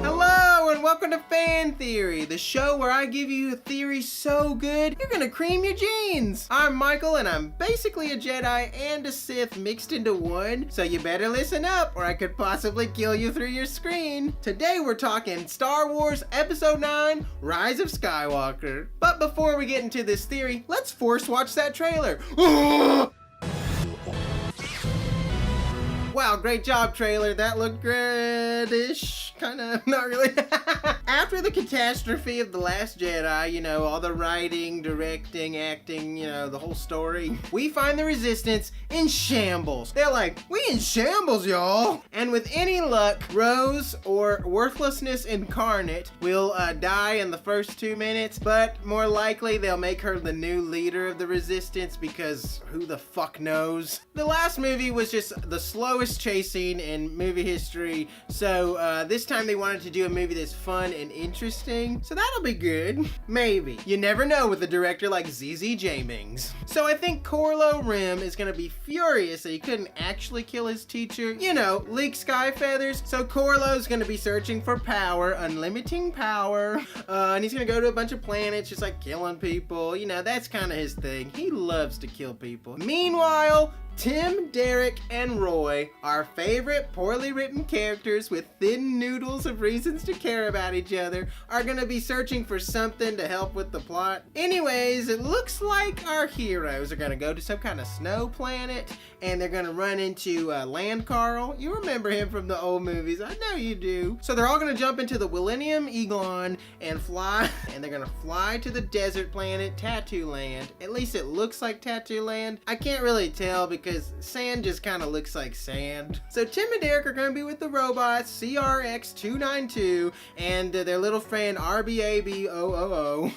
Hello and welcome to Fan Theory, the show where I give you a theory so good you're gonna cream your jeans. I'm Michael and I'm basically a Jedi and a Sith mixed into one, so you better listen up or I could possibly kill you through your screen. Today we're talking Star Wars Episode 9, Rise of Skywalker. But before we get into this theory, let's force watch that trailer. Wow, great job, trailer. That looked good-ish. Kinda, not really. After the catastrophe of The Last Jedi, you know, all the writing, directing, acting, you know, the whole story, we find the Resistance in shambles. They're like, we in shambles, y'all. And with any luck, Rose, or worthlessness incarnate, will die in the first 2 minutes, but more likely they'll make her the new leader of the Resistance because who the fuck knows? The last movie was just the slowest chase scene in movie history, so this time they wanted to do a movie that's fun and interesting, so that'll be good. Maybe. You never know with a director like ZZ Jamings. So I think KYLO REN is gonna be furious that he couldn't actually kill his teacher, you know, leak sky feathers, so KYLO's gonna be searching for power, unlimiting power, and he's gonna go to a bunch of planets just like killing people, you know, that's kind of his thing. He loves to kill people. Meanwhile, Tim, Derek, and Roy, our favorite poorly written characters with thin noodles of reasons to care about each other, are gonna be searching for something to help with the plot. Anyways, it looks like our heroes are gonna go to some kind of snow planet, and they're gonna run into Land Carl. You remember him from the old movies, I know you do. So they're all gonna jump into the Millennium Eglon and fly, and they're gonna fly to the desert planet, Tattoo Land. At least it looks like Tattoo Land. I can't really tell because sand just kind of looks like sand. So Tim and Derek are going to be with the robots CRX-292 and their little friend RBAB000.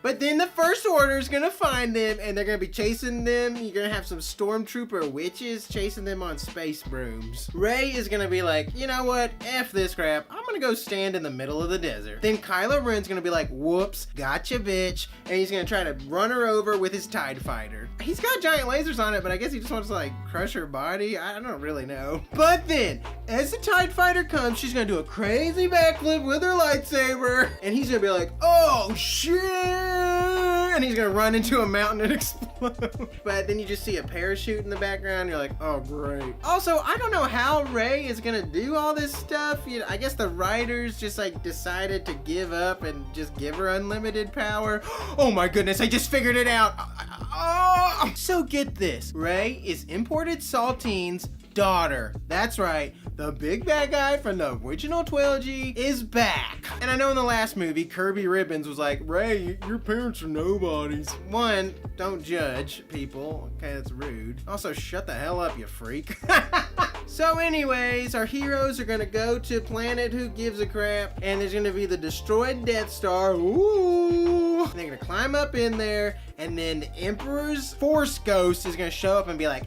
But then the First Order is going to find them and they're going to be chasing them. You're going to have some stormtrooper witches chasing them on space brooms. Rey is going to be like, you know what? F this crap. I'm going to go stand in the middle of the desert. Then KYLO REN's going to be like, whoops, gotcha bitch. And he's going to try to run her over with his TIE fighter. He's got giant lasers on it, but I guess he just wants to like crush her body. I don't really know. But then, as the TIE fighter comes, she's going to do a crazy backflip with her lightsaber. And he's going to be like, oh shit. And he's gonna run into a mountain and explode. But then you just see a parachute in the background. You're like, oh great. Also, I don't know how Rey is gonna do all this stuff. You know, I guess the writers just like decided to give up and just give her unlimited power. Oh my goodness, I just figured it out. Oh. So get this, Rey is imported Saltine's daughter. That's right, the big bad guy from the original trilogy is back. And I know in the last movie, Kirby Ribbons was like, Rey, your parents are nobodies. One, don't judge people. Okay, that's rude. Also, shut the hell up, you freak. So anyways, our heroes are gonna go to planet who gives a crap, and there's gonna be the destroyed Death Star. Ooh. And they're gonna climb up in there, and then the Emperor's Force Ghost is gonna show up and be like,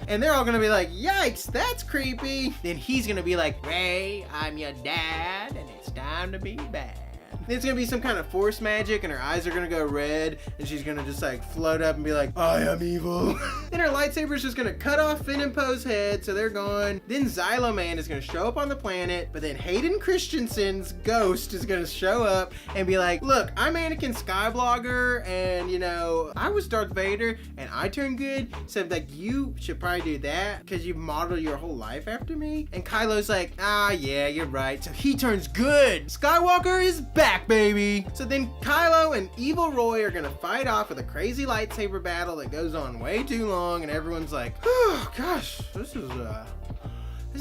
and they're all gonna be like, yikes, that's creepy. Then he's gonna be like, Rey, I'm your dad, and it's time to be bad. It's gonna be some kind of force magic and her eyes are gonna go red and she's gonna just like float up and be like, I am evil. Then her lightsaber's just gonna cut off Finn and Poe's head, so they're gone. Then Xylo Man is gonna show up on the planet, but then Hayden Christensen's ghost is gonna show up and be like, look, I'm Anakin Skywalker and you know, I was Darth Vader and I turned good, so like you should probably do that because you modeled your whole life after me. And Kylo's like, ah yeah, you're right. So he turns good. Skywalker is back, baby. So then KYLO and Evil Roy are gonna fight off with a crazy lightsaber battle that goes on way too long and everyone's like, oh gosh, this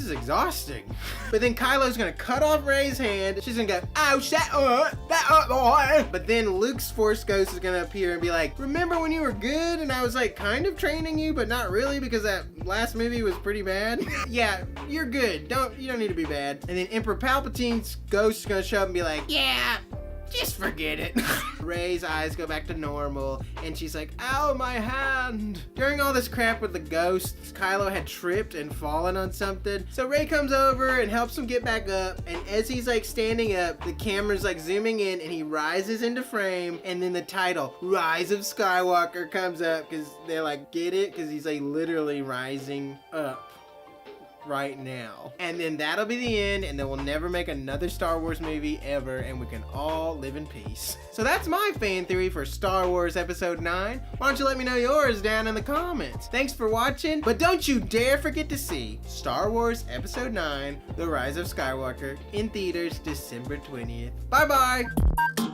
is exhausting. But then Kylo's gonna cut off Rey's hand. She's gonna go, oh shit, But then Luke's Force Ghost is gonna appear and be like, remember when you were good and I was like kind of training you, but not really because that last movie was pretty bad? Yeah, you're good. You don't need to be bad. And then Emperor Palpatine's ghost is gonna show up and be like, yeah, just forget it. Rey's eyes go back to normal, and she's like, ow, my hand. During all this crap with the ghosts, Kylo had tripped and fallen on something. So Rey comes over and helps him get back up, and as he's like standing up, the camera's like zooming in, and he rises into frame, and then the title, Rise of Skywalker, comes up, because they're like, get it? Because he's like literally rising up. right now. And then that'll be the end, and then we'll never make another Star Wars movie ever, and we can all live in peace. So that's my fan theory for Star Wars Episode 9. Why don't you let me know yours down in the comments? Thanks for watching, but don't you dare forget to see Star Wars Episode 9, The Rise of Skywalker, in theaters December 20th. Bye-bye!